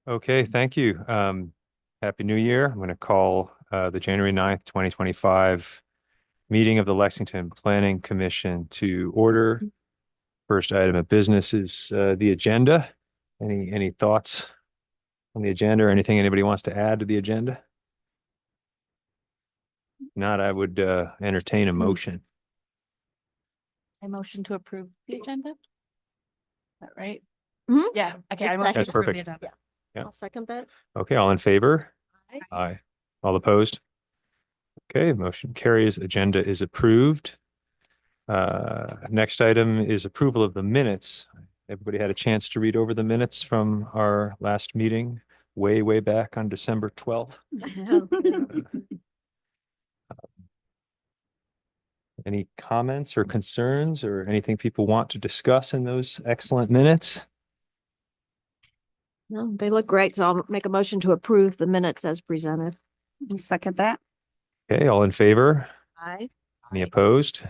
Okay, thank you. Happy New Year. I'm going to call the January 9th, 2025 meeting of the Lexington Planning Commission to order. First item of business is the agenda. Any thoughts on the agenda or anything anybody wants to add to the agenda? If not, I would entertain a motion. I motion to approve the agenda. Is that right? Mhm. Yeah, okay, I It's motion That's to approve the perfect. agenda. Yeah. I'll second that. Okay, all in favor? Aye. Aye. All opposed? Okay, motion carries. Agenda is approved. Next item is approval of the minutes. Everybody had a chance to read over the minutes from our last meeting way back on December 12th. Any comments or concerns or anything people want to discuss in those excellent minutes? No, they look great, so I'll make a motion to approve the minutes as presented. I'll second that. Okay, all in favor? Aye. Any opposed?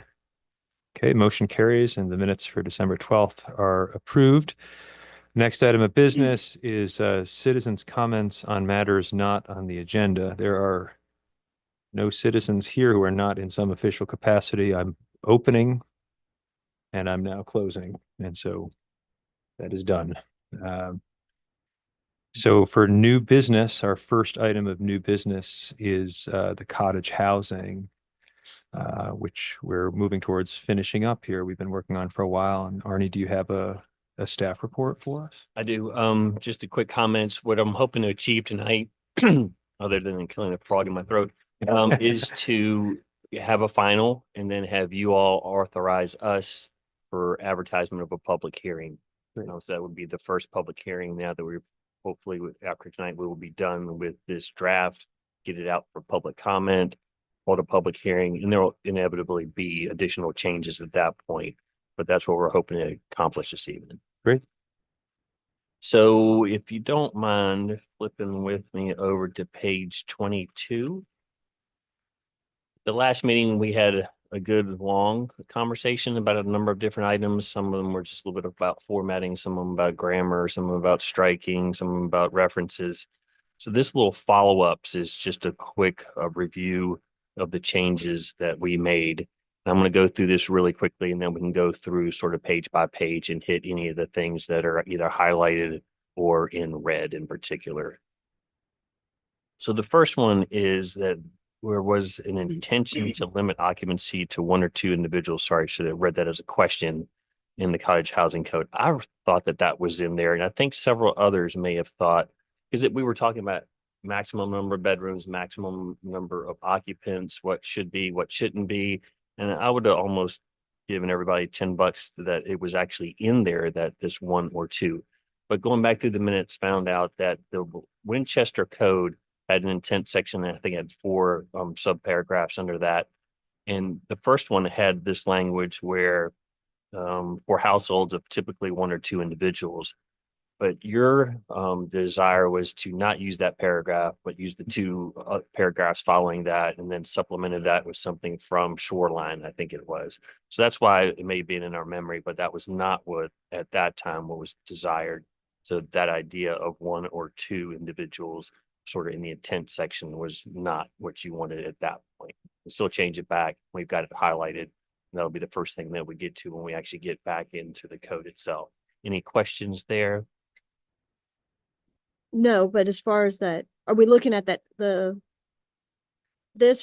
Okay, motion carries and the minutes for December 12th are approved. Next item of business is citizens' comments on matters not on the agenda. There are no citizens here who are not in some official capacity. I'm opening and I'm now closing. And so that is done. So for new business, our first item of new business is the cottage housing, which we're moving towards finishing up here. We've been working on for a while. And Arnie, do you have a staff report for us? I do. Just a quick comments. What I'm hoping to achieve tonight, other than killing a frog in my throat, is to have a final and then have you all authorize us for advertisement of a public hearing. Great. So that would be the first public hearing now that we're hopefully after tonight, we will be done with this draft, get it out for public comment, hold a public hearing, and there will inevitably be additional changes at that point. But that's what we're hoping to accomplish this evening. Great. So if you don't mind flipping with me over to page 22. The last meeting, we had a good long conversation about a number of different items. Some of them were just a little bit about formatting, some of them about grammar, some of them about striking, some of them about references. So this little follow-ups is just a quick review of the changes that we made. I'm going to go through this really quickly, and then we can go through sort of page by page and hit any of the things that are either highlighted or in red in particular. So the first one is that there was an intention to limit occupancy to one or two individuals. Sorry, I should have read that as a question in the cottage housing code. I thought that that was in there, and I think several others may have thought, because we were talking about maximum number of bedrooms, maximum number of occupants, what should be, what shouldn't be. And I would have almost given everybody $10 that it was actually in there that this one or two. But going back through the minutes, found out that the Winchester Code had an intent section that I think had 4 subparagraphs under that. And the first one had this language where for households of typically 1 or 2 individuals. But your desire was to not use that paragraph, but use the 2 paragraphs following that, and then supplemented that with something from Shoreline, I think it was. So that's why it may be in our memory, but that was not what at that time what was desired. So that idea of 1 or 2 individuals sort of in the intent section was not what you wanted at that point. We'll still change it back. We've got it highlighted. That'll be the first thing that we get to when we actually get back into the code itself. Any questions there? No, but as far as that, are we looking at this,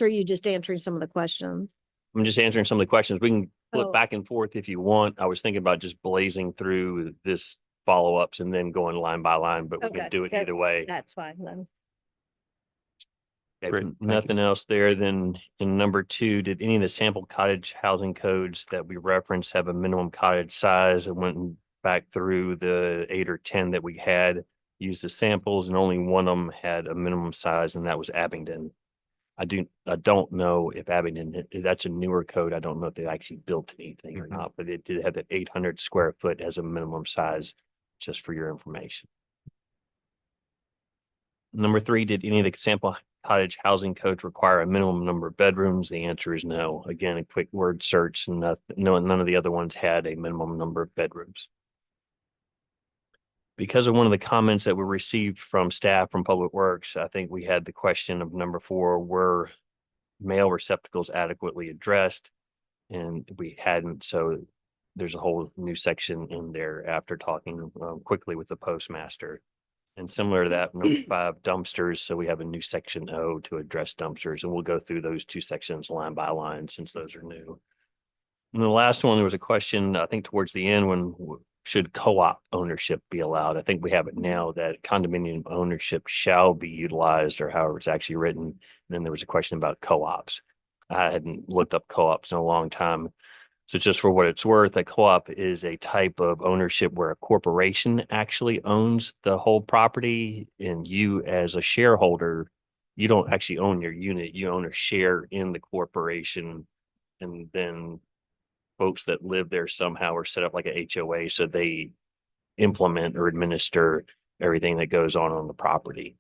or are you just answering some of the questions? I'm just answering some of the questions. We can flip Oh. back and forth if you want. I was thinking about just blazing through this follow-ups and then going line by line, but we Okay, can do it that- either way. That's fine then. Okay, Great, thank nothing else there. Then in number 2, did any of the sample cottage housing codes that we referenced have a minimum cottage size? I went back through the 8 or 10 that we had, used the samples, and only one of them had a minimum size, and that was Abingdon. I don't know if Abingdon, that's a newer code. I don't know if they actually built anything or not, but it did have that 800 square foot as a minimum size, just for your information. Number 3, did any of the sample cottage housing codes require a minimum number of bedrooms? The answer is no. Again, a quick word search, and none of the other ones had a minimum number of bedrooms. because of one of the comments that we received from staff from Public Works, I think we had the question of number 4, were mail receptacles adequately addressed? And we hadn't, so there's a whole new section in there after talking quickly with the postmaster. And similar to that, number 5, dumpsters. So we have a new section O to address dumpsters, and we'll go through those 2 sections line by line since those are new. And the last one, there was a question, I think towards the end, when should co-op ownership be allowed? I think we have it now that condominium ownership shall be utilized, or however it's actually written. And then there was a question about co-ops. I hadn't looked up co-ops in a long time. So just for what it's worth, a co-op is a type of ownership where a corporation actually owns the whole property, and you as a shareholder, you don't actually own your unit, you own a share in the corporation. And then folks that live there somehow are set up like a HOA, so they implement or administer everything that goes on the property.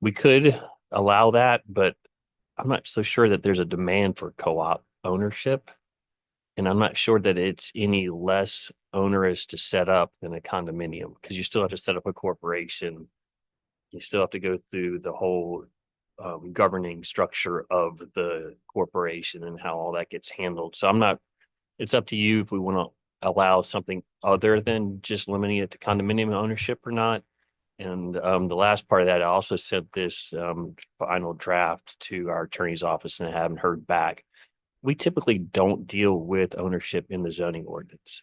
We could allow that, but I'm not so sure that there's a demand for co-op ownership. And I'm not sure that it's any less onerous to set up than a condominium, because you still have to set up a corporation. You still have to go through the whole governing structure of the corporation and how all that gets handled. So it's up to you if we want to allow something other than just limiting it to condominium ownership or not. And the last part of that, I also sent this final draft to our attorney's office and I haven't heard back. We typically don't deal with ownership in the zoning ordinance.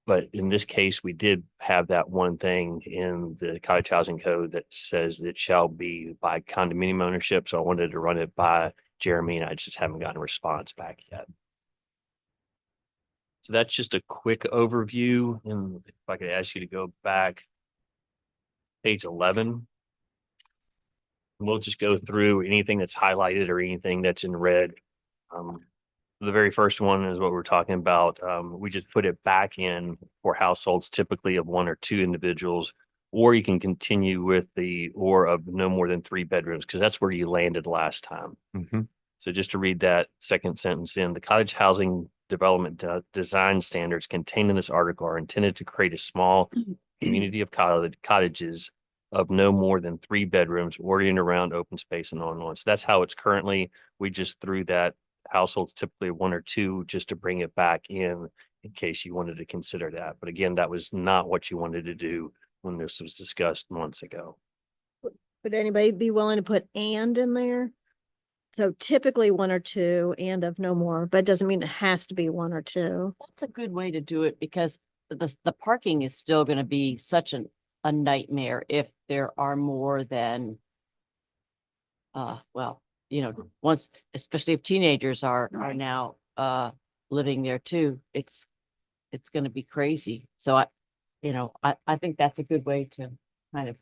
But in this case, we did have that one thing in the cottage housing code that says it shall be by condominium ownership. So I wanted to run it by Jeremy, and I just haven't gotten a response back yet. So that's just a quick overview. And if I could ask you to go back page 11, we'll just go through anything that's highlighted or anything that's in red. The very first one is what we're talking about. We just put it back in for households typically of 1 or 2 individuals, or you can continue with the or of no more than 3 bedrooms, because that's where you landed last time. Mm-hmm. So just to read that second sentence in, the cottage housing development design standards contained in this article are intended to create a small community of cottages of no more than 3 bedrooms oriented around open space and on. So that's how it's currently. We just threw that households typically 1 or 2 just to bring it back in case you wanted to consider that. But again, that was not what you wanted to do when this was discussed months ago. Would anybody be willing to put and in there? So typically 1 or 2 and of no more, but it doesn't mean it has to be 1 or 2. That's a good way to do it, because the parking is still going to be such a nightmare if there are more than well, once, especially if teenagers are now living there too, it's going to be crazy. So I think that's a good way to kind of.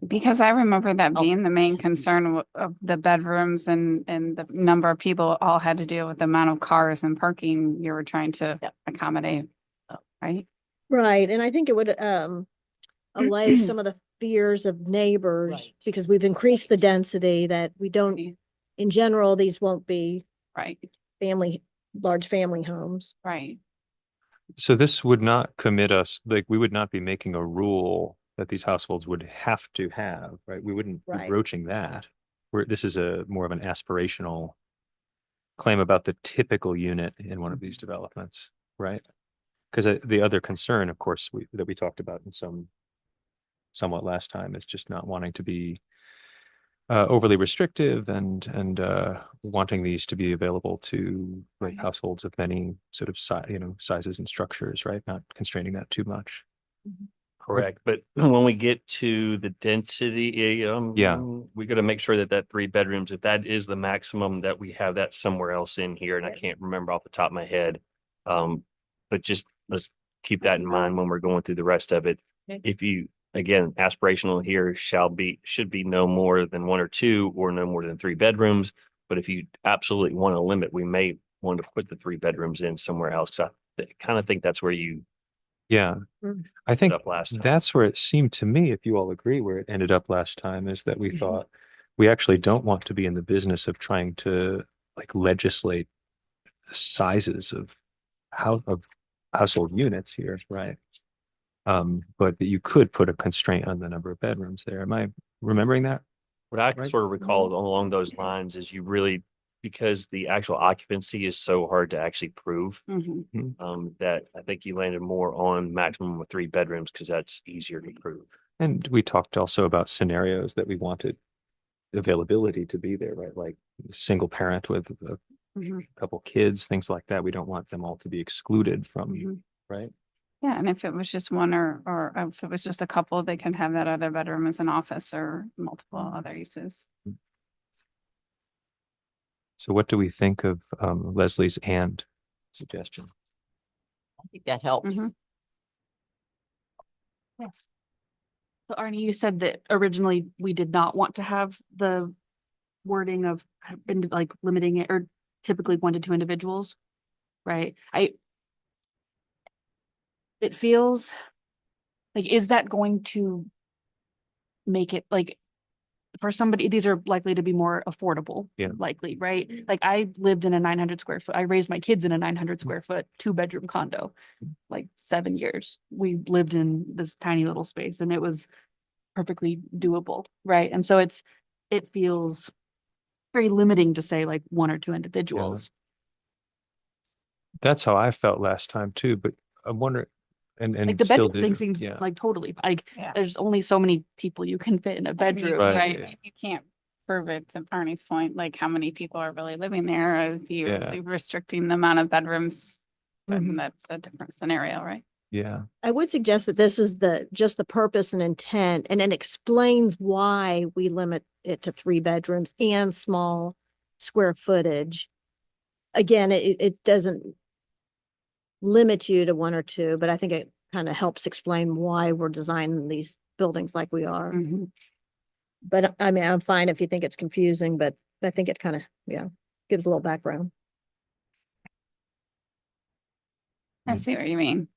Because I remember that Oh. being the main concern of the bedrooms and the number of people all had to deal with the amount of cars and parking you were trying to Yep. accommodate. Right? Right, and I think it would allay some of the fears of neighbors, Right. because we've increased the density that we don't, in general, these won't be Right, large family homes. right. So this would not commit us, like we would not be making a rule that these households would have to have, right? We wouldn't be Right. broaching that. This is more of an aspirational claim about the typical unit in one of these developments, right? Because the other concern, of course, that we talked about in somewhat last time is just not wanting to be overly restrictive and wanting these to be available to like households of many sort of sizes and structures, right? Not constraining that too much. Correct. But when we get to the density, Yeah. we got to make sure that 3 bedrooms, if that is the maximum, that we have that somewhere else in here. And I can't remember off the top of my head. But just let's keep that in mind when we're going through the rest of it. Okay. If you, again, aspirational here should be no more than 1 or 2 or no more than 3 bedrooms. But if you absolutely want to limit, we may want to put the 3 bedrooms in somewhere else. So I kind of think that's where you Yeah. Mm. I think up last time. that's where it seemed to me, if you all agree, where it ended up last time, is that we Mhm. thought we actually don't want to be in the business of trying to like legislate the sizes of household units here, right? But that you could put a constraint on the number of bedrooms there. Am I remembering that? What I Right. sort of recall along those lines is you really, because the actual occupancy is so hard to actually prove, Mhm. that I think you landed more on maximum of 3 bedrooms because that's easier to prove. And we talked also about scenarios that we wanted availability to be there, right? Like single parent with a Mhm. couple kids, things like that. We don't want them all to be excluded from, Mhm. right? Yeah, and if it was just one or if it was just a couple, they can have that other bedroom as an office or multiple other uses. So what do we think of Leslie's and suggestion? I think that helps. Mhm. Yes. So Arnie, you said that originally we did not want to have the wording of like limiting it or typically 1 to 2 individuals, right? It feels like, is that going to make it like for somebody, these are likely to be more affordable. Yeah. Likely, right? Like I lived in a 900 square foot, I raised my kids in a 900 square foot, 2-bedroom condo, like 7 years. We lived in this tiny little space and it was perfectly doable, right? And so it feels very limiting to say like 1 or 2 individuals. That's how I felt last time too, but I wonder, Like and the still bedroom thing do. seems Yeah. like totally, like, Yeah. there's only so many people you can fit in a bedroom, Right. right? You can't prove it to Arnie's point, like how many people are really living there, if you're Yeah. restricting the amount of bedrooms, then Mhm. that's a different scenario, right? Yeah. I would suggest that this is just the purpose and intent, and it explains why we limit it to 3 bedrooms and small square footage. Again, it doesn't limit you to 1 or 2, but I think it kind of helps explain why we're designing these buildings like we are. Mhm. But I mean, I'm fine if you think it's confusing, but I think it kind of, gives a little background. I Mm. see what you mean.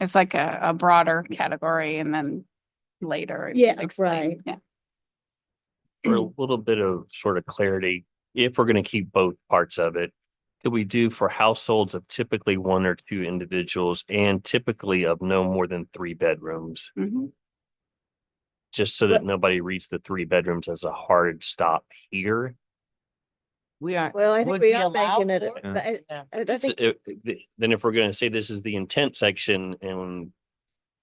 It's like a broader category and then later Yeah, it's explained. right. Yeah. For a little bit of sort of clarity, if we're going to keep both parts of it, could we do for households of typically 1 or 2 individuals and typically of no more than 3 bedrooms? Mhm. Just so that nobody reads the 3 bedrooms as a hard stop here. We are. Well, I think would we be are making allowed it, for Yeah. I think, Then if we're going to say this is the intent section and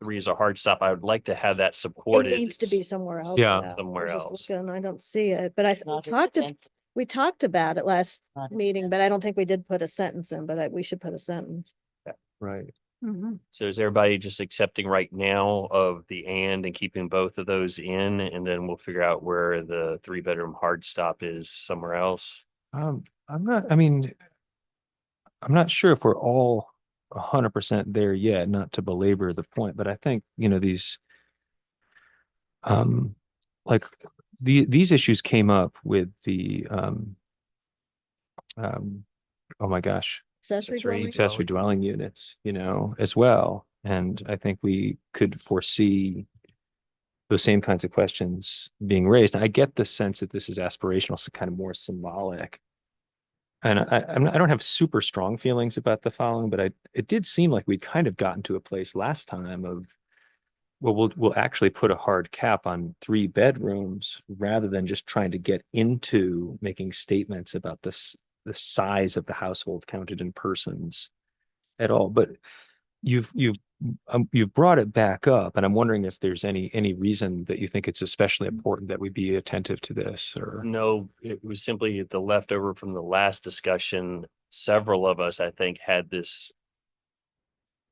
3 is a hard stop, I would like to have that it supported. needs to be somewhere else. Yeah. I Somewhere was just else. looking, I don't see it, but Not as we talked about it last Not as meeting, but I don't think we did put a sentence in, but we should put a sentence. Right. Mhm. So is everybody just accepting right now of the and keeping both of those in, and then we'll figure out where the 3 bedroom hard stop is somewhere else? I'm not, I mean, I'm not sure if we're all 100% there yet, not to belabor the point, but I think, these, um, like these issues came up with the, um, oh my gosh, Accessory dwelling? accessory dwelling units, as well. And I think we could foresee those same kinds of questions being raised. I get the sense that this is aspirational, so kind of more symbolic. And I don't have super strong feelings about the following, but it did seem like we'd kind of gotten to a place last time of, well, we'll actually put a hard cap on 3 bedrooms rather than just trying to get into making statements about the size of the household counted in persons at all. But you've brought it back up, and I'm wondering if there's any reason that you think it's especially important that we be attentive to this, or No, it was simply the leftover from the last discussion. Several of us, I think, had this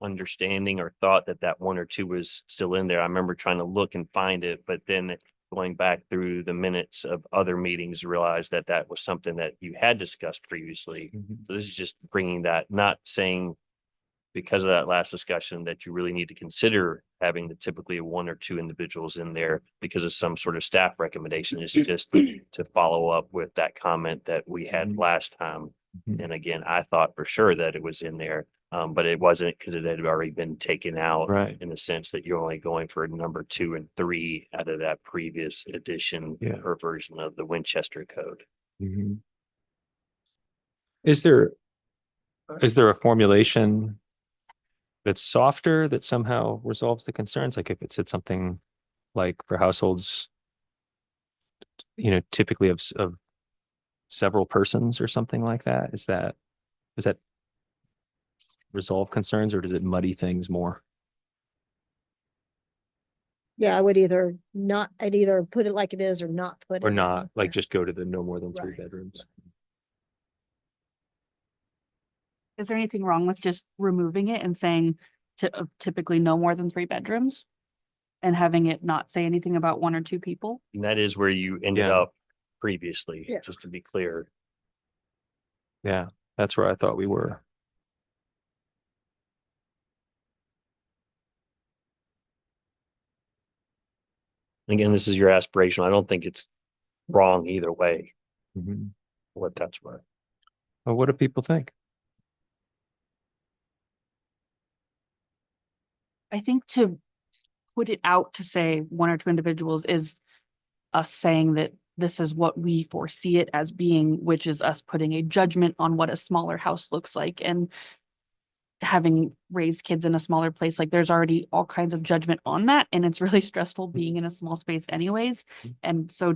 understanding or thought that that 1 or 2 was still in there. I remember trying to look and find it, but then going back through the minutes of other meetings, realized that that was something that you had discussed previously. So this is just bringing that, not saying because of that last discussion that you really need to consider having the typically 1 or 2 individuals in there because of some sort of staff recommendation. Is just to follow up with that comment that we had last time. Mhm. And again, I thought for sure that it was in there, but it wasn't because it had already been taken out. Right. In the sense that you're only going for number 2 and 3 out of that previous edition Yeah. or version of the Winchester Code. Mhm. Is there a formulation that's softer, that somehow resolves the concerns? Like if it said something like for households, typically of several persons or something like that, does that resolve concerns, or does it muddy things more? Yeah, I'd either put it like it is or not put it. Or in. not, like just go to the no more than three Right. bedrooms? Is there anything wrong with just removing it and saying typically no more than 3 bedrooms? And having it not say anything about 1 or 2 people? And that is where you ended Yeah. up previously, Yeah. just to be clear. Yeah, that's where I thought we were. And again, this is your aspiration. I don't think it's wrong either way, Mhm. what that's worth. Well, what do people think? I think to put it out to say 1 or 2 individuals is us saying that this is what we foresee it as being, which is us putting a judgment on what a smaller house looks like. And having raised kids in a smaller place, like there's already all kinds of judgment on that. And it's really stressful being in a small space anyways. And so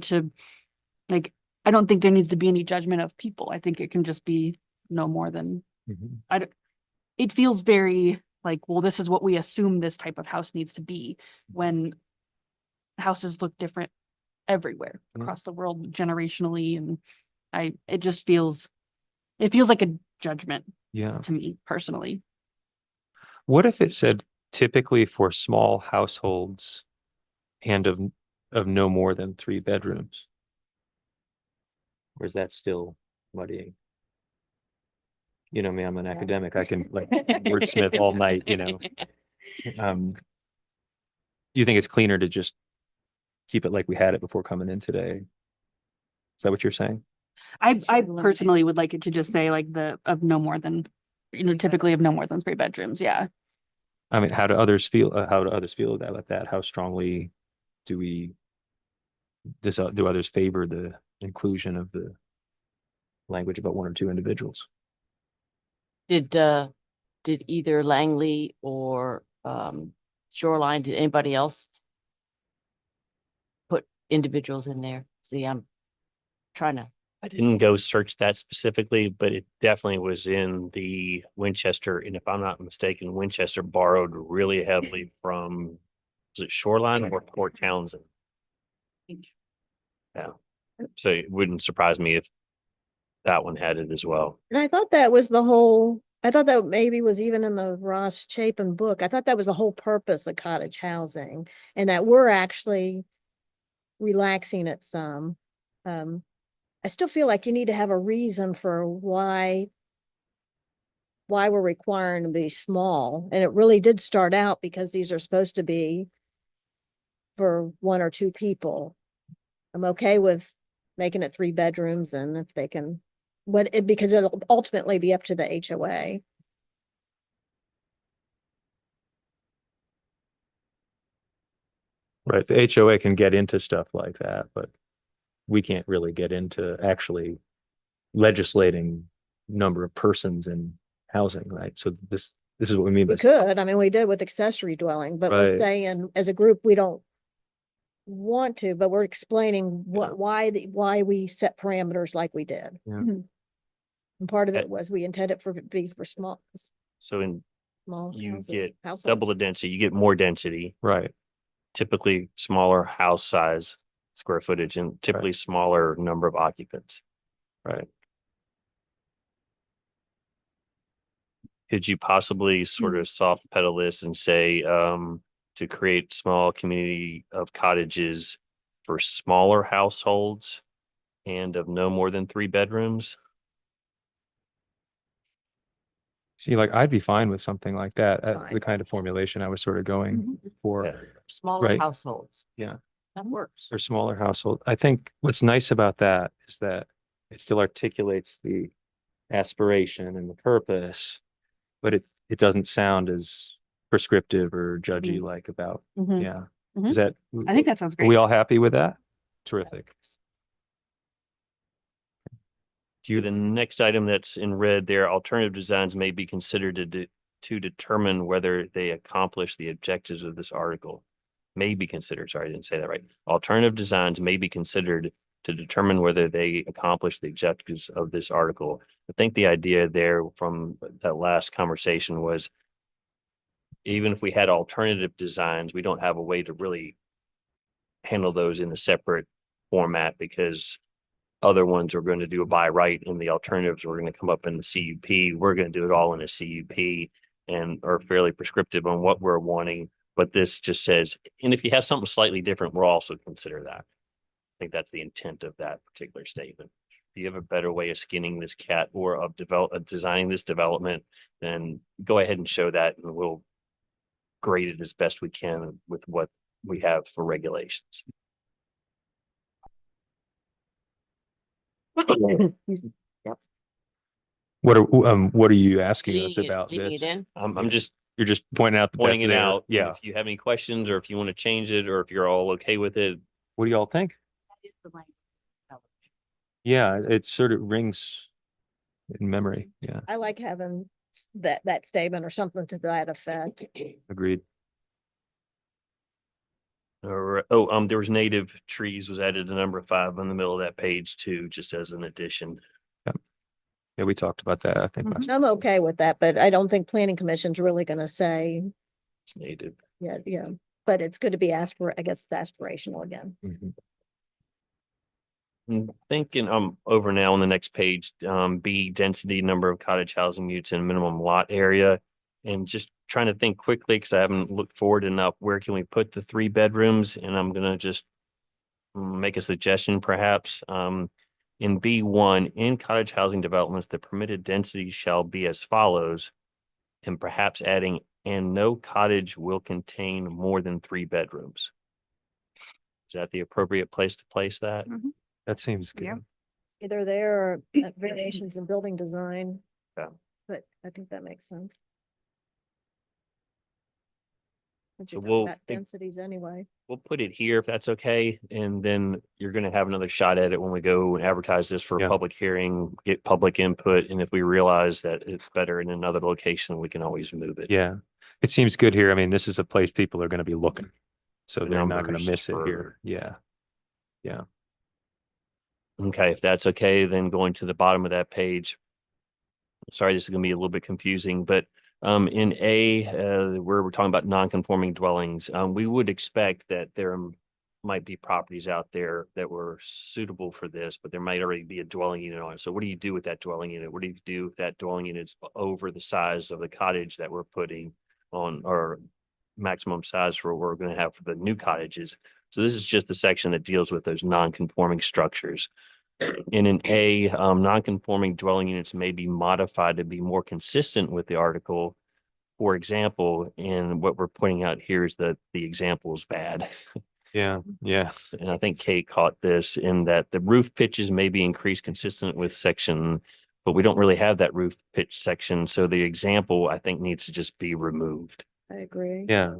like, I don't think there needs to be any judgment of people. I think it can just be no more than, Mhm. it feels very like, well, this is what we assume this type of house needs to be, when houses look different everywhere Yeah. across the world generationally. And it feels like a judgment Yeah. to me personally. What if it said typically for small households and of no more than 3 bedrooms? Or is that still muddying? You know me, I'm an academic. I can like wordsmith all night, Um, do you think it's cleaner to just keep it like we had it before coming in today? Is that what you're saying? I personally would like it to just say like of no more than, typically of no more than 3 bedrooms. Yeah. I mean, how do others feel? How do others feel about that? How strongly do do others favor the inclusion of the language about 1 or 2 individuals? Did either Langley or Shoreline, did anybody else put individuals in there? See, I'm trying to, I didn't go search that specifically, but it definitely was in the Winchester. And if I'm not mistaken, Winchester borrowed really heavily from, was it Shoreline or Port Townsend? Yeah. So it wouldn't surprise me if that one had it as well. And I thought that maybe was even in the Ross Chapin book. I thought that was the whole purpose of cottage housing, and that we're actually relaxing it some. I still feel like you need to have a reason for why we're requiring to be small. And it really did start out because these are supposed to be for 1 or 2 people. I'm okay with making it 3 bedrooms, and if they can, because it'll ultimately be up to the HOA. Right. The HOA can get into stuff like that, but we can't really get into actually legislating number of persons in housing, right? So this is what we mean by. We could, I mean, we did with accessory dwelling, but we're Right. saying as a group, we don't want to, but we're explaining why we set parameters like we did. Yeah. And part of Uh, it was we intended for it to be for small So in you houses, get households. double the density, you get more density, Right. typically smaller house size, square footage, and typically smaller number of occupants. Right. Could you possibly sort of soft pedal this and say, to create small community of cottages for smaller households and of no more than 3 bedrooms? See, like I'd be fine with something like that. That's Fine. the kind of formulation I was sort of going for. Yeah. smaller Right. households. Yeah. That works. Or smaller household. I think what's nice about that is that it still articulates the aspiration and the purpose, but it doesn't sound as prescriptive or judgy like about, Mhm. yeah. Mhm. Is that, I think that sounds are we great. all happy with that? Terrific. Do The you, next item that's in red there, alternative designs may be considered to determine whether they accomplish the objectives of this article may be considered, sorry, I didn't say that right. Alternative designs may be considered to determine whether they accomplish the objectives of this article. I think the idea there from that last conversation was even if we had alternative designs, we don't have a way to really handle those in a separate format because other ones are going to do a by right and the alternatives are going to come up in the CUP. We're going to do it all in a CUP and are fairly prescriptive on what we're wanting. But this just says, and if you have something slightly different, we'll also consider that. I think that's the intent of that particular statement. If you have a better way of skinning this cat or of designing this development, then go ahead and show that and we'll grade it as best we can with what we have for regulations. What are you asking us Leaving it- about leaving this? it in? I'm just You're just pointing out that pointing that's it there. out. and Yeah. If you have any questions or if you want to change it or if you're all okay with it, What do y'all think? Yeah, it sort of rings in memory. Yeah, I like having that statement or something to that effect. agreed. or there was native trees was added to number 5 in the middle of that page too, just as an addition. Yeah, we talked about that, I think. last- I'm okay with that, but I don't think planning commission's really gonna say, It's native. yeah, but it's good to be I guess it's aspirational again. Mhm. I'm thinking I'm over now on the next page, B, density, number of cottage housing units and minimum lot area. And just trying to think quickly, because I haven't looked forward enough, where can we put the 3 bedrooms? And I'm gonna just make a suggestion perhaps. In B1, in cottage housing developments, the permitted density shall be as follows. And perhaps adding, and no cottage will contain more than 3 bedrooms. Is that the appropriate place to place that? That seems Yeah. good. Either there or variations in building design. Yeah. But I think that makes sense. Since So you're talking we'll about densities anyway. We'll put it here if that's okay. And then you're going to have another shot at it when we go and advertise this for Yeah. a public hearing, get public input. And if we realize that it's better in another location, we can always move it. Yeah, it seems good here. I mean, this is a place people are going to be looking. So The they're not going numbers to miss it for- here. Yeah. Okay, if that's okay, then going to the bottom of that page. Sorry, this is going to be a little bit confusing, but in A, where we're talking about non-conforming dwellings, we would expect that there might be properties out there that were suitable for this, but there might already be a dwelling unit on it. So what do you do with that dwelling unit? What do you do if that dwelling unit's over the size of the cottage that we're putting on, or maximum size for what we're going to have for the new cottages? So this is just the section that deals with those non-conforming structures. And in A, non-conforming dwelling units may be modified to be more consistent with the article. For example, and what we're pointing out here is that the example is bad. Yeah. Yeah. And I think Kate caught this in that the roof pitches may be increased consistent with section, but we don't really have that roof pitch section. So the example, I think, needs to just be removed. I agree. Yeah.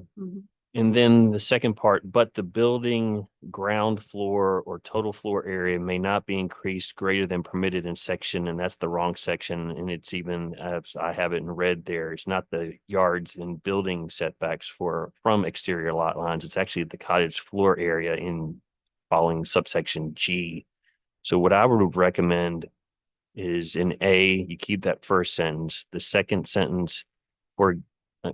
And then the second part, but the building ground floor or total floor area may not be increased greater than permitted in section, and that's the wrong section. And it's even, I have it in red there. It's not the yards and building setbacks from exterior lot lines. It's actually the cottage floor area in following subsection G. So what I would recommend is in A, you keep that first sentence. The second sentence, or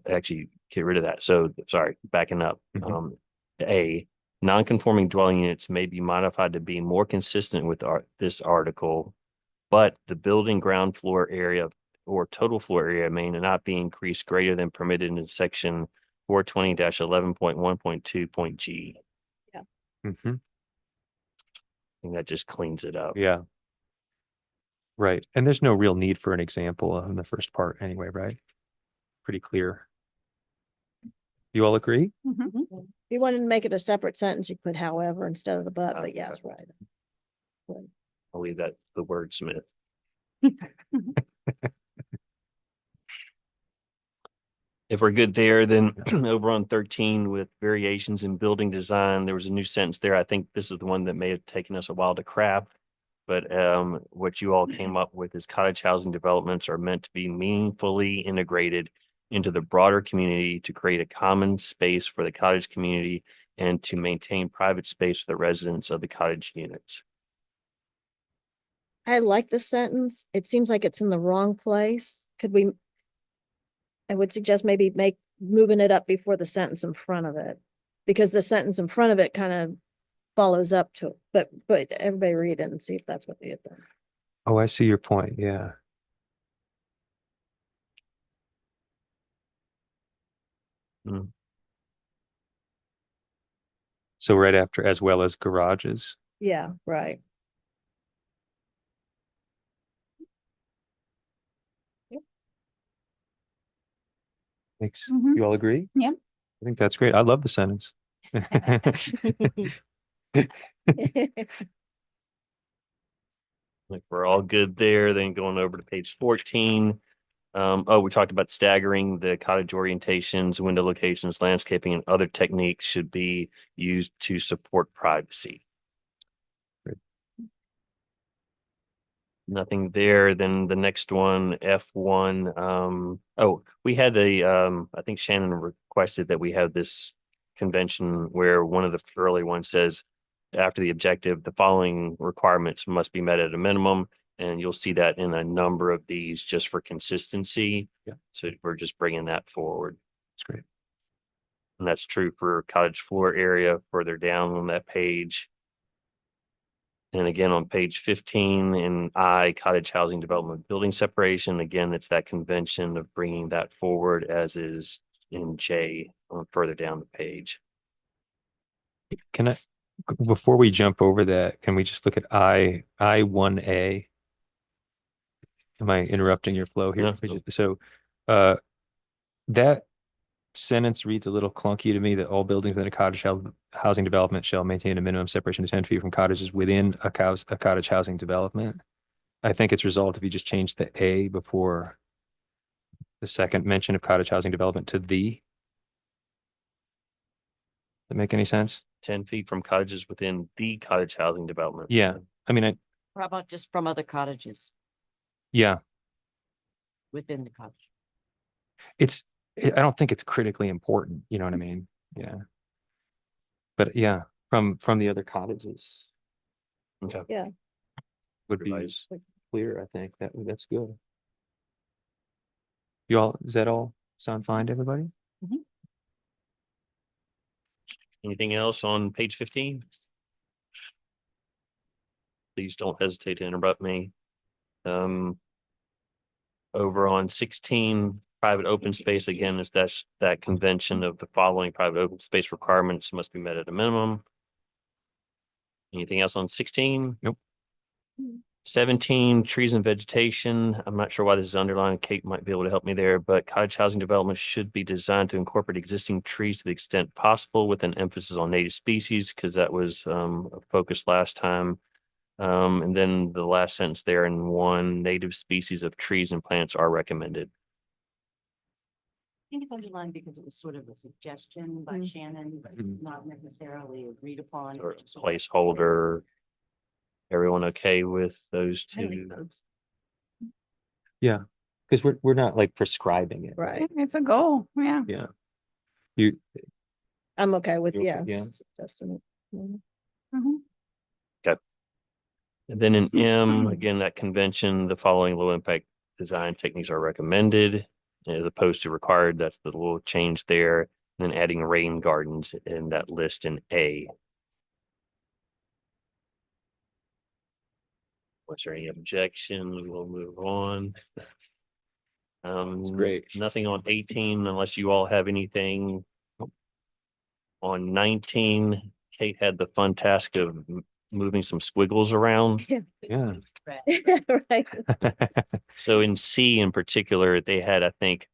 actually get rid of that. So sorry, backing up. Mhm. A, non-conforming dwelling units may be modified to be more consistent with this article, but the building ground floor area or total floor area may not be increased greater than permitted in section 420-11.1.2.g. Mhm. And that just cleans it up. Yeah. Right. And there's no real need for an example in the first part anyway, right? Pretty clear. You all agree? If you wanted to make it a separate sentence, you put however instead of the but yes, right. I'll leave that the wordsmith. If we're good there, then over on 13 with variations in building design, there was a new sentence there. I think this is the one that may have taken us a while to craft. But what you all came up with is cottage housing developments are meant to be meaningfully integrated into the broader community to create a common space for the cottage community and to maintain private space for the residents of the cottage units. I like the sentence. It seems like it's in the wrong place. I would suggest maybe moving it up before the sentence in front of it. Because the sentence in front of it kind of follows up to, but everybody read it and see if that's what they had done. Oh, I see your point. Yeah. Hmm. So right after, as well as garages. Yeah, right. Makes, Mhm. you all agree? Yep. I think that's great. I love the sentence. Like we're all good there. Then going over to page 14. We talked about staggering the cottage orientations, window locations, landscaping, and other techniques should be used to support privacy. Nothing there. Then the next one, F1. We had I think Shannon requested that we have this convention where one of the early ones says, after the objective, the following requirements must be met at a minimum. And you'll see that in a number of these just for consistency. Yeah. So we're just bringing that forward. That's great. And that's true for cottage floor area further down on that page. And again, on page 15 in I, cottage housing development building separation, again, it's that convention of bringing that forward, as is in J on further down the page. Can I, before we jump over that, can we just look at I1A? Am I interrupting your flow here? Yeah. So, that sentence reads a little clunky to me, that all buildings within a housing development shall maintain a minimum separation of 10 feet from cottages within a cottage housing development. I think it's resolved if you just change the A before the second mention of cottage housing development to the. Does that make any sense? 10 feet from cottages within the cottage housing development. Yeah. I mean, How about just from other cottages yeah, within the cottage? I don't think it's critically important. You know what I mean? Yeah. But yeah, from the other cottages Okay. Yeah. would be Revise. clear. I think that's good. You all, does that all sound fine to everybody? Anything else on page 15? Please don't hesitate to interrupt me. Over on 16, private open space, again, is that convention of the following private open space requirements must be met at a minimum. Anything else on 16? Nope. 17, trees and vegetation. I'm not sure why this is underlined. Kate might be able to help me there, but cottage housing development should be designed to incorporate existing trees to the extent possible with an emphasis on native species, because that was a focus last time. And then the last sentence there in 1, native species of trees and plants are recommended. I think it's underlined because it was sort of a suggestion by Shannon, but not necessarily agreed upon. Or placeholder. Everyone okay with those I like two? those. Yeah. Because we're not like prescribing it. Right. It's a goal. Yeah. Yeah. You, I'm okay with, You okay? yeah. Yeah. suggesting it. Mhm. Mhm. And then in M, again, that convention, the following low impact design techniques are recommended as opposed to required. That's the little change there. And then adding rain gardens in that list in A. Was there any objection? We'll move on. great. Nothing on 18 unless you all have anything. On 19, Kate had the fun task of moving some squiggles around. yeah. Right. So in C in particular, they had, I think,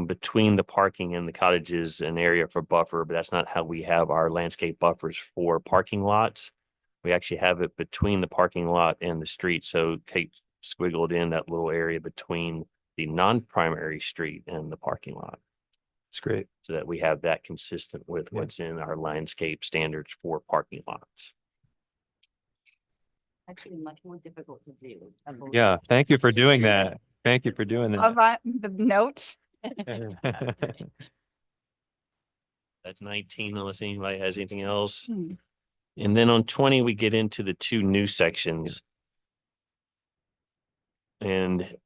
between the parking and the cottages, an area for buffer, but that's not how we have our landscape buffers for parking lots. We actually have it between the parking lot and the street. So Kate squiggled in that little area between the non-primary street and the parking lot, It's great. so that we have that consistent with Yeah. what's in our landscape standards for parking lots. Actually, much more difficult to do. Yeah. Thank you for doing that. Thank you for doing that. Love that, the notes. That's 19, unless anybody has anything else. Hmm. And then on 20, we get into the two new sections. And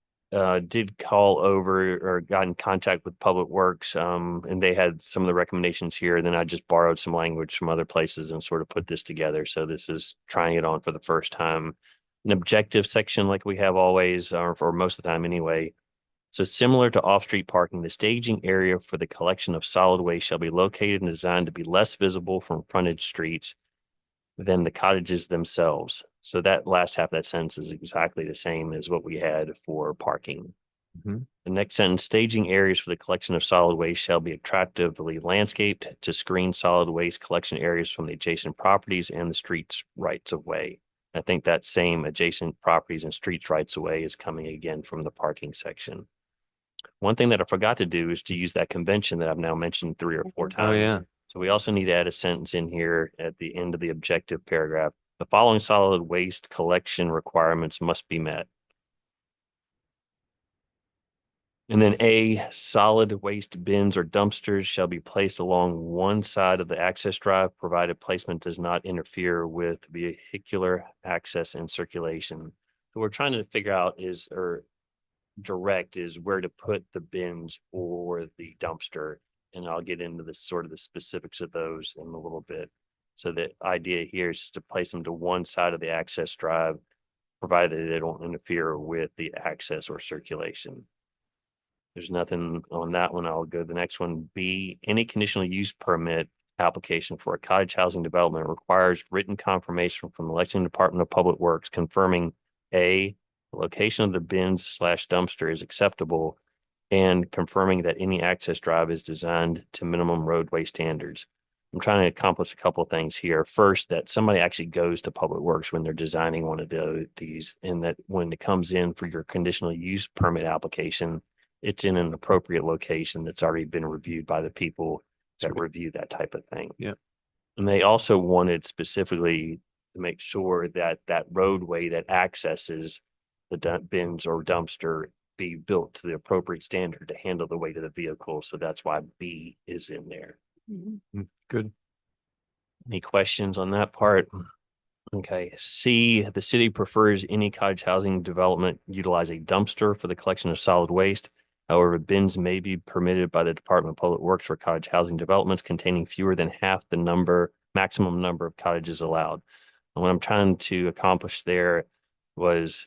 did call over or got in contact with Public Works, and they had some of the recommendations here. Then I just borrowed some language from other places and sort of put this together. So this is trying it on for the first time. An objective section like we have always, or for most of the time anyway. So similar to off-street parking, the staging area for the collection of solid waste shall be located and designed to be less visible from frontage streets than the cottages themselves. So that last half of that sentence is exactly the same as what we had for parking. Mhm. The next sentence, staging areas for the collection of solid waste shall be attractively landscaped to screen solid waste collection areas from the adjacent properties and the streets rights of way. I think that same adjacent properties and streets rights of way is coming again from the parking section. One thing that I forgot to do is to use that convention that I've now mentioned 3 or 4 times. Oh, yeah. So we also need to add a sentence in here at the end of the objective paragraph. The following solid waste collection requirements must be met. And then A, solid waste bins or dumpsters shall be placed along one side of the access drive, provided placement does not interfere with vehicular access and circulation. So we're trying to figure out or direct is where to put the bins or the dumpster. And I'll get into the sort of the specifics of those in a little bit. So the idea here is just to place them to one side of the access drive, provided they don't interfere with the access or circulation. There's nothing on that one. I'll go to the next one. B, any conditional use permit application for a cottage housing development requires written confirmation from the Lexington Department of Public Works confirming A, the location of the bins / dumpster is acceptable and confirming that any access drive is designed to minimum roadway standards. I'm trying to accomplish a couple of things here. First, that somebody actually goes to Public Works when they're designing one of these, and that when it comes in for your conditional use permit application, it's in an appropriate location that's already been reviewed by the people that review that type of thing. Yeah. And they also wanted specifically to make sure that that roadway that accesses the bins or dumpster be built to the appropriate standard to handle the weight of the vehicle. So that's why B is in there. Good. Any questions on that part? Okay. C, the city prefers any cottage housing development utilize a dumpster for the collection of solid waste. However, bins may be permitted by the Department of Public Works for cottage housing developments containing fewer than half the maximum number of cottages allowed. And what I'm trying to accomplish there was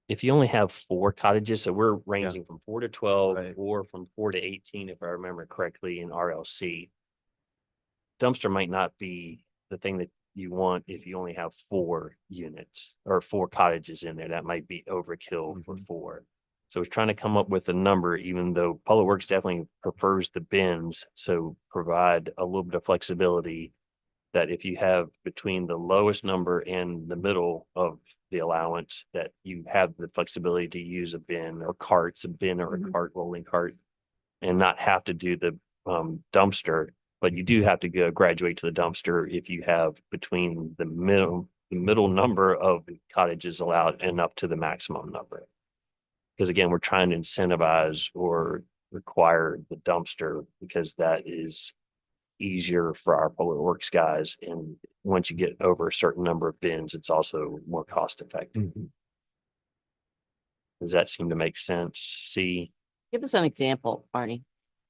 if you only have 4 cottages, so we're ranging from 4 to 12 Right. or from 4 to 18, if I remember correctly, in RLC. Dumpster might not be the thing that you want if you only have 4 units or 4 cottages in there. That might be overkill for 4. So it's trying to come up with a number, even though Public Works definitely prefers the bins. So provide a little bit of flexibility that if you have between the lowest number and the middle of the allowance, that you have the flexibility to use a bin or carts, a bin or a cart, rolling cart, and not have to do the dumpster. But you do have to graduate to the dumpster if you have between the middle number of cottages allowed and up to the maximum number. Because again, we're trying to incentivize or require the dumpster because that is easier for our Public Works guys. And once you get over a certain number of bins, it's also more cost effective. Does that seem to make sense? C. Give us an example, Barney.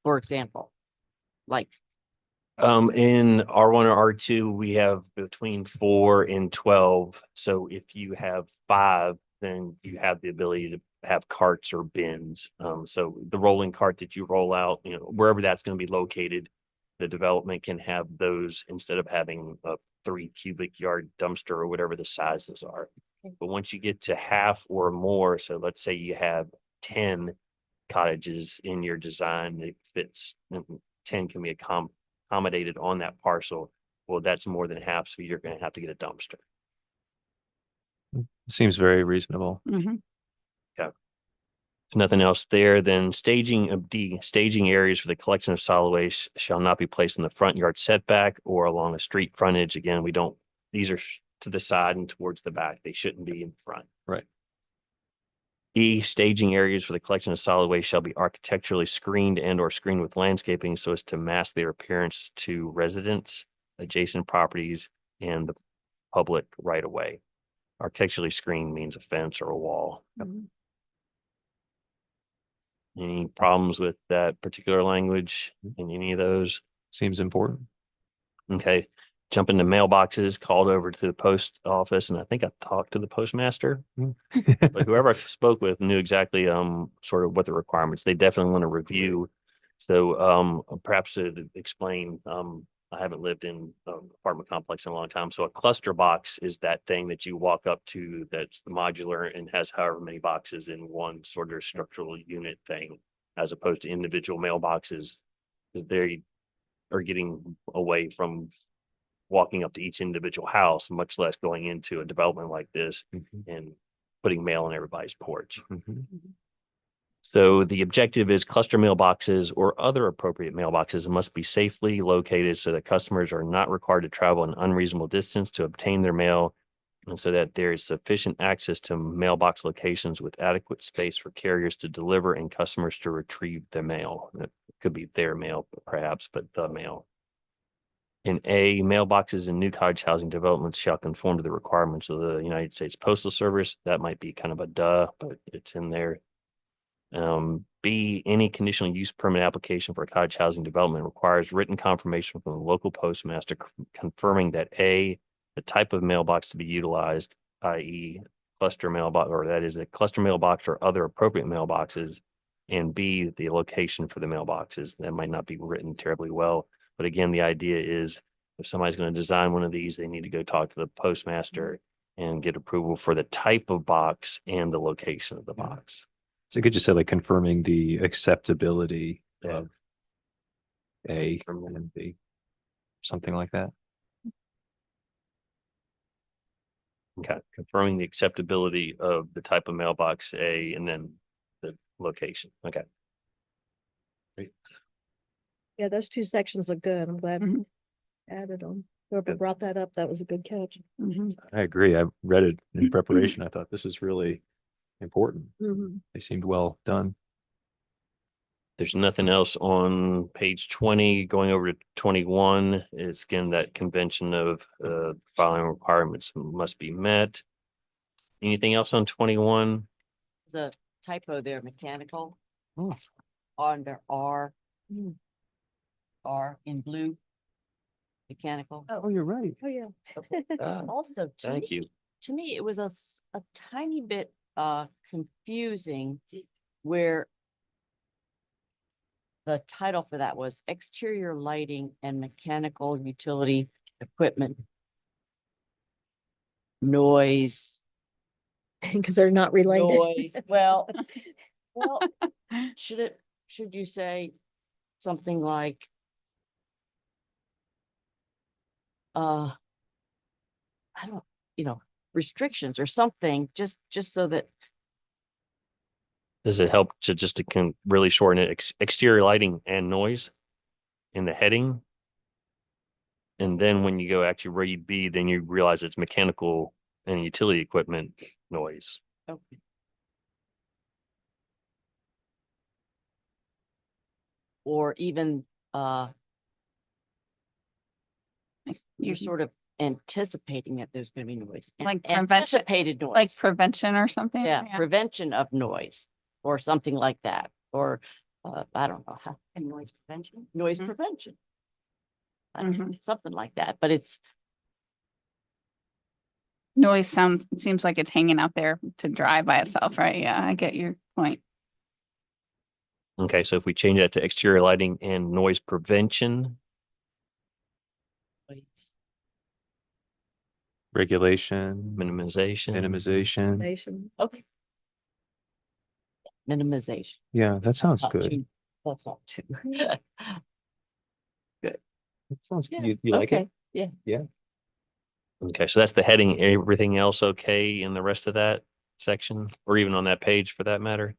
For example, like, In R1 or R2, we have between 4 and 12. So if you have 5, then you have the ability to have carts or bins. So the rolling cart that you roll out, wherever that's going to be located, the development can have those instead of having a 3 cubic yard dumpster or whatever the sizes are. But once you get to half or more, so let's say you have 10 cottages in your design that fits, 10 can be accommodated on that parcel. Well, that's more than half, so you're going to have to get a dumpster. Seems very reasonable. If nothing else there, then staging of D, staging areas for the collection of solid waste shall not be placed in the front yard setback or along a street frontage. Again, these are to the side and towards the back. They shouldn't be in front. Right. E, staging areas for the collection of solid waste shall be architecturally screened and or screened with landscaping so as to mask their appearance to residents, adjacent properties, and the public right of way. Architecturally screened means a fence or a wall. Any problems with that particular language in any of those? Seems important. Okay, jump into mailboxes, called over to the post office, and I think I talked to the postmaster. But whoever I spoke with knew exactly sort of what the requirements. They definitely want to review. So perhaps to explain, I haven't lived in an apartment complex in a long time. So a cluster box is that thing that you walk up to that's the modular and has however many boxes in one sort of structural unit thing, as opposed to individual mailboxes. They are getting away from walking up to each individual house, much less going into a development like this and putting mail on everybody's porch. So the objective is cluster mailboxes or other appropriate mailboxes must be safely located so that customers are not required to travel an unreasonable distance to obtain their mail, and so that there is sufficient access to mailbox locations with adequate space for carriers to deliver and customers to retrieve the mail. That could be their mail, perhaps, but the mail. In A, mailboxes in new cottage housing developments shall conform to the requirements of the United States Postal Service. That might be kind of a duh, but it's in there. B, any conditional use permit application for a cottage housing development requires written confirmation from the local postmaster confirming that A, the type of mailbox to be utilized, i.e. cluster mailbox, or that is a cluster mailbox or other appropriate mailboxes, and B, the location for the mailboxes. That might not be written terribly well, but again, the idea is if somebody's going to design one of these, they need to go talk to the postmaster and get approval for the type of box and the location of the box. So you could just say like confirming the acceptability of A and B, something like that. Okay, confirming the acceptability of the type of mailbox A and then the location. Okay. Yeah, those two sections are good. I'm glad Mhm. we added them. Whoever brought that up, that was a good catch. I agree. I read it in preparation. I thought this is really important. They seemed well done. There's nothing else on page 20. Going over to 21, it's again that convention of filing requirements must be met. Anything else on 21? There's a typo there, mechanical. Oh. Under R. R in blue. Mechanical. Oh, you're right. Oh, yeah. Also, Thank you. to me, it was a tiny bit confusing where the title for that was exterior lighting and mechanical utility equipment. Noise, Because they're not related. noise, well, should you say something like I don't, restrictions or something, just so that Does it help to just to really shorten it? Exterior lighting and noise in the heading. And then when you go actually read B, then you realize it's mechanical and utility equipment noise. okay. Or even you're sort of anticipating that there's going to be noise. Like prevention- Anticipated noise. Like prevention or something? Yeah, prevention of noise or something like that. Or I don't know how. And noise prevention? Noise Mhm. prevention. I don't know, something like that, but it's Noise seems like it's hanging out there to dry by itself, right? Yeah, I get your point. Okay, so if we change that to exterior lighting and noise prevention, Regulation, minimization. minimization. Nation. okay. Minimization. Yeah, that sounds Not good. too- That's not too. That sounds, Yeah, you like it? okay, yeah. Okay, so that's the heading. Everything else okay in the rest of that section, or even on that page for that matter?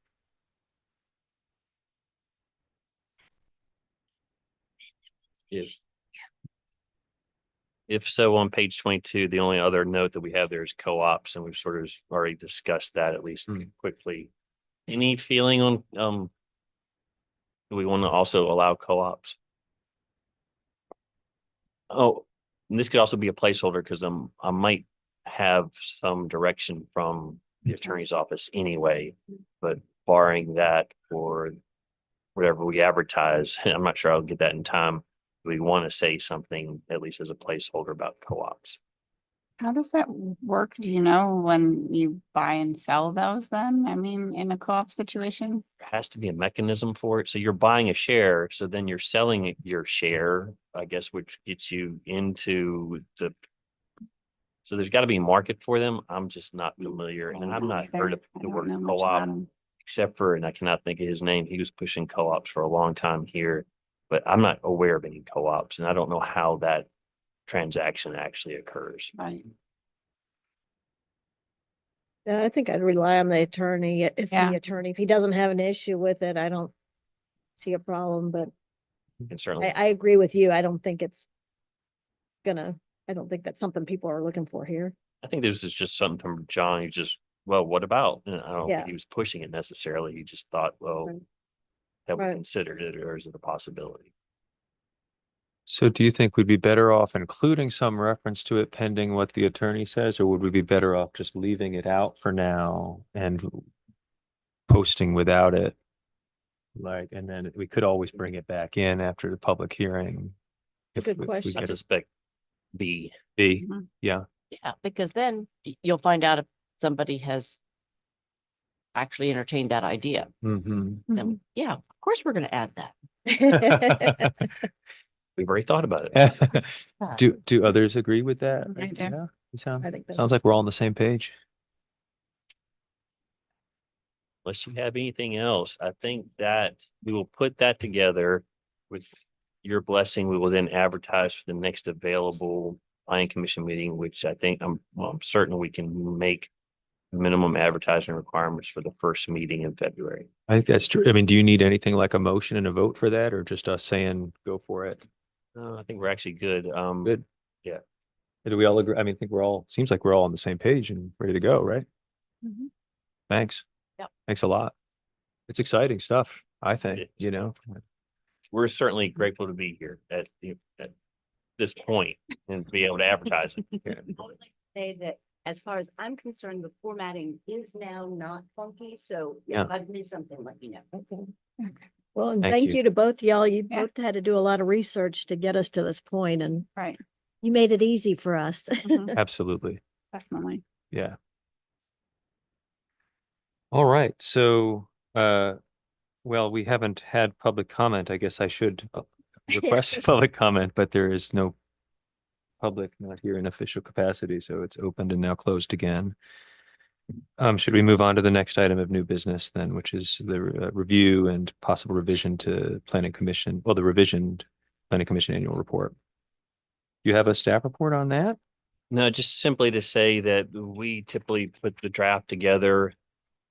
If so, on page 22, the only other note that we have there is co-ops, and we've sort of already discussed that at least quickly. Any feeling on, do we want to also allow co-ops? Oh, and this could also be a placeholder because I might have some direction from the attorney's office anyway, but barring that or whatever we advertise, I'm not sure I'll get that in time. We want to say something at least as a placeholder about co-ops. How does that work? Do you know when you buy and sell those then? I mean, in a co-op situation? There has to be a mechanism for it. So you're buying a share, so then you're selling your share, I guess, which gets you into the. So there's got to be a market for them. I'm just not familiar, and I've not heard of the word co-op except for, and I cannot think of his name. He was pushing co-ops for a long time here, but I'm not aware of any co-ops, and I don't know how that transaction actually occurs. Right. Yeah, I think I'd rely on the attorney. It's Yeah. the attorney. If he doesn't have an issue with it, I don't see a problem, but And certainly, I agree with you. I don't think it's I don't think that's something people are looking for here. I think this is just something from John. He just, well, what about? And I don't Yeah. think he was pushing it necessarily. He just thought, well, Right. have we Right. considered it, or is it a possibility? So do you think we'd be better off including some reference to it pending what the attorney says, or would we be better off just leaving it out for now and posting without it? Like, and then we could always bring it back in after the public hearing. It's a if good we I question. get it suspect B. B, Mhm. yeah. Yeah, because then you'll find out if somebody has actually entertained that idea. Mm-hmm. Then, yeah, of course, we're going to add that. We've already thought about it. Do others agree with that? I do. Yeah, you sound, I think that's- sounds like we're all on the same page. Unless you have anything else, I think that we will put that together with your blessing. We will then advertise for the next available planning commission meeting, which I think I'm certain we can make minimum advertising requirements for the first meeting in February. I think that's true. I mean, do you need anything like a motion and a vote for that, or just us saying, go for it? I think we're actually good. Good. Yeah. Do we all agree? I mean, I think seems like we're all on the same page and ready to go, right? Mhm. Thanks. Yep. Thanks a lot. It's exciting stuff, I think, It is. you know. We're certainly grateful to be here at this point and be able to advertise it. I would like to say that as far as I'm concerned, the formatting is now not funky, so Yeah. if I've missed something, let me know. Well, and Thank thank you. you to both y'all. You Yeah. both had to do a lot of research to get us to this point, and Right. you made it easy for us. Mhm. Absolutely. Definitely. Yeah. All right. So, well, we haven't had public comment. I guess I should request public comment, but there is no public not here in official capacity, so it's opened and now closed again. Should we move on to the next item of new business then, which is the review and possible revision to planning commission, well, the revisioned planning commission annual report. You have a staff report on that? No, just simply to say that we typically put the draft together.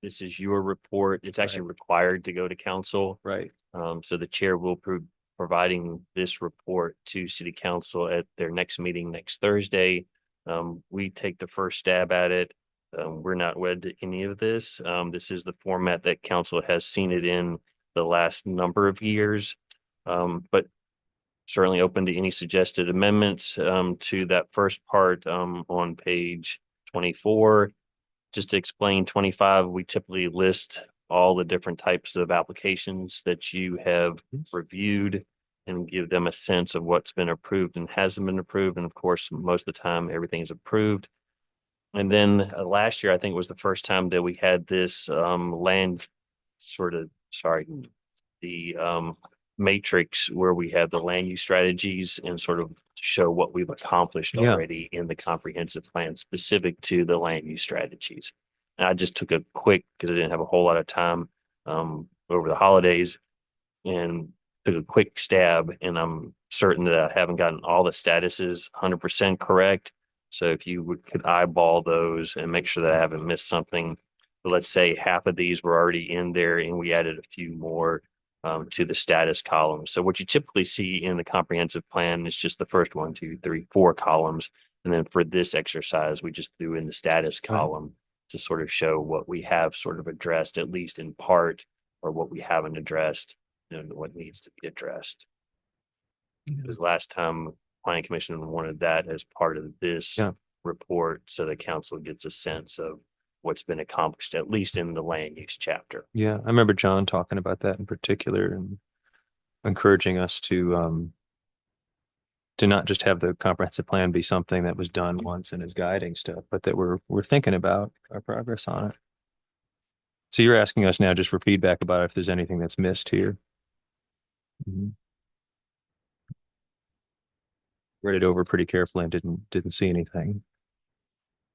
This is your report. It's actually required to go to council. Right. So the chair will providing this report to city council at their next meeting next Thursday. We take the first stab at it. We're not wed to any of this. This is the format that council has seen it in the last number of years. But certainly open to any suggested amendments to that first part on page 24. Just to explain 25, we typically list all the different types of applications that you have reviewed and give them a sense of what's been approved and hasn't been approved. And of course, most of the time, everything is approved. And then last year, I think was the first time that we had this the matrix where we have the land use strategies and sort of show what we've accomplished Yeah. already in the comprehensive plan specific to the land use strategies. And I just took a quick, because I didn't have a whole lot of time over the holidays, and took a quick stab, and I'm certain that I haven't gotten all the statuses 100% correct. So if you could eyeball those and make sure that I haven't missed something. But let's say half of these were already in there and we added a few more to the status column. So what you typically see in the comprehensive plan is just the first 1, 2, 3, 4 columns. And then for this exercise, we just threw in the status Right. column to sort of show what we have sort of addressed, at least in part, or what we haven't addressed and what needs to be addressed. Because last time planning commission wanted that as part of this Yeah. report, so the council gets a sense of what's been accomplished, at least in the land use chapter. Yeah, I remember John talking about that in particular and encouraging us to not just have the comprehensive plan be something that was done once and is guiding stuff, but that we're thinking about our progress on it. So you're asking us now just for feedback about if there's anything that's missed here. Mhm. Read it over pretty carefully and didn't see anything.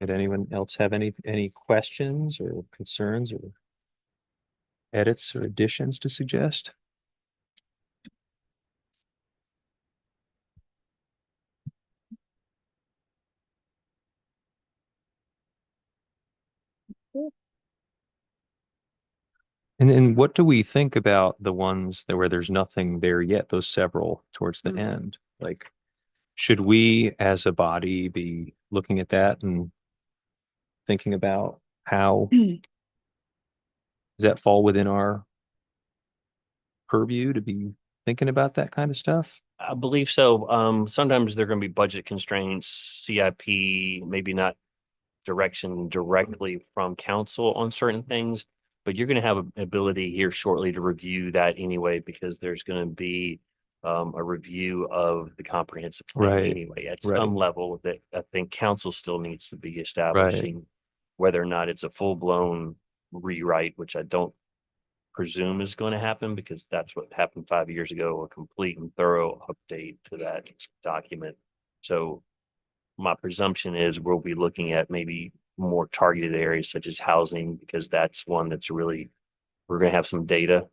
Did anyone else have any questions or concerns or edits or additions to suggest? And what do we think about the ones that where there's nothing there yet, those several towards the end? Like, should we as a body be looking at that and thinking about how does that fall within our purview to be thinking about that kind of stuff? I believe so. Sometimes there are going to be budget constraints, CIP, maybe not direction directly from council on certain things, but you're going to have an ability here shortly to review that anyway, because there's going to be a review of the comprehensive plan Right, anyway, at right. some level that I think council still needs to be establishing, whether or not it's a full-blown rewrite, which I don't presume is going to happen because that's what happened 5 years ago, a complete and thorough update to that document. So my presumption is we'll be looking at maybe more targeted areas such as housing, because that's one that's really, we're going to have some data at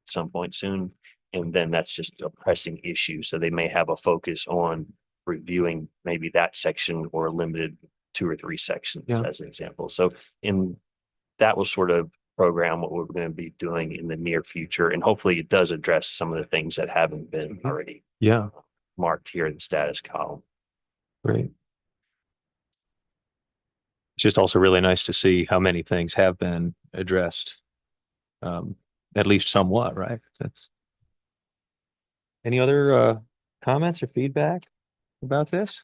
some point soon. And then that's just a pressing issue. So they may have a focus on reviewing maybe that section or a limited 2 or 3 sections Yeah. as an example. So in that will sort of program what we're going to be doing in the near future. And hopefully it does address some of the things that haven't been already Yeah, marked here in the status column. great. It's just also really nice to see how many things have been addressed, at least somewhat, right? That's any other comments or feedback about this?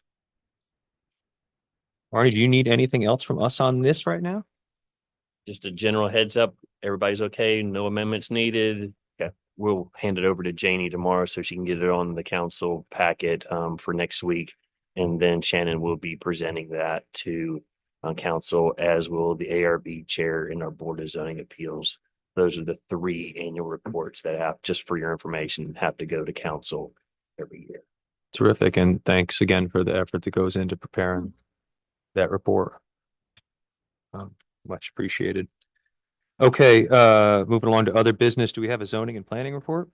Arnie, do you need anything else from us on this right now? Just a general heads up, everybody's okay, no amendments needed. Yeah, we'll hand it over to Janie tomorrow so she can get it on the council packet for next week. And then Shannon will be presenting that to council, as will the ARB chair and our Board of Zoning Appeals. Those are the 3 annual reports that have, just for your information, have to go to council every year. Terrific. And thanks again for the effort that goes into preparing that report. Much appreciated. Okay, moving along to other business. Do we have a zoning and planning report?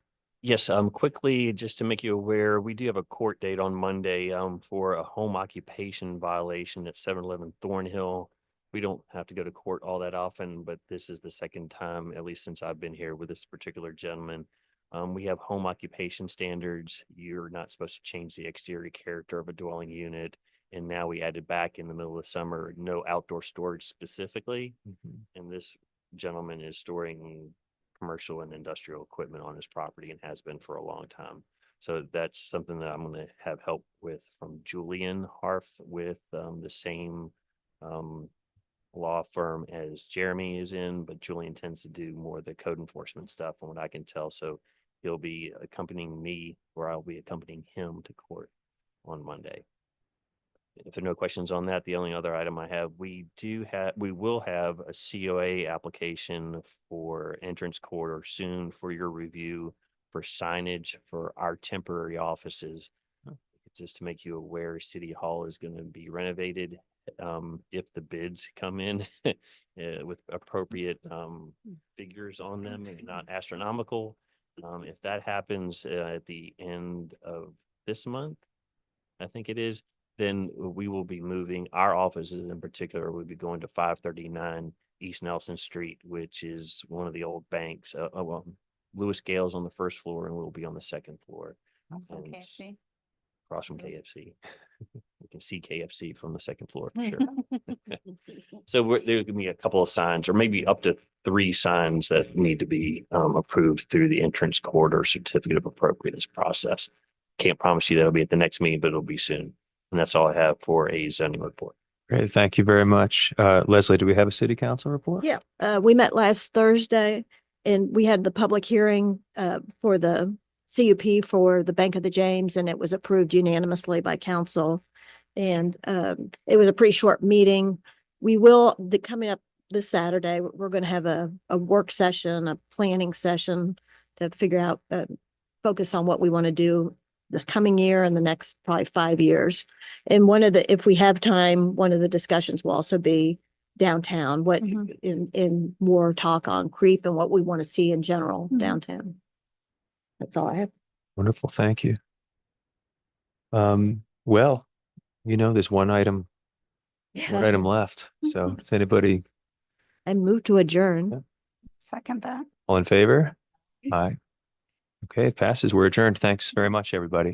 Yes, quickly, just to make you aware, we do have a court date on Monday, for a home occupation violation at 711 Thornhill. We don't have to go to court all that often, but this is the second time, at least since I've been here with this particular gentleman. We have home occupation standards. You're not supposed to change the exterior character of a dwelling unit. And now we added back in the middle of the summer, no outdoor storage specifically. And this gentleman is storing commercial and industrial equipment on his property and has been for a long time. So that's something that I'm going to have help with from Julian Harf with the same law firm as Jeremy is in, but Julian tends to do more of the code enforcement stuff from what I can tell. So he'll be accompanying me, or I'll be accompanying him to court on Monday. If there are no questions on that, the only other item I have, we will have a COA application for entrance corridor soon for your review for signage for our temporary offices. Just to make you aware, City Hall is going to be renovated if the bids come in with appropriate figures on them and not astronomical. If that happens at the end of this month, I think it is, then we will be moving our offices in particular. We'll be going to 539 East Nelson Street, which is one of the old banks. Lewis Gale's on the first floor and we'll be on the second floor. Also And KFC. across from KFC. We can see KFC from the second floor for sure. So there's gonna be a couple of signs, or maybe up to 3 signs that need to be approved through the entrance corridor certificate of appropriateness process. Can't promise you that'll be at the next meeting, but it'll be soon. And that's all I have for a zoning report. Great. Thank you very much. Leslie, do we have a city council report? Yeah, we met last Thursday and we had the public hearing for the CUP for the Bank of the James, and it was approved unanimously by council. And it was a pretty short meeting. We will, coming up this Saturday, we're going to have a work session, a planning session to figure out, focus on what we want to do this coming year and the next probably 5 years. And if we have time, one of the discussions will also be downtown, what in more talk on creep and what we want to see in general downtown. That's all I have. Wonderful. Thank you. Well, there's one item left. So does anybody, I move to adjourn. Second that. all in favor? Aye. Okay, it passes. We're adjourned. Thanks very much, everybody.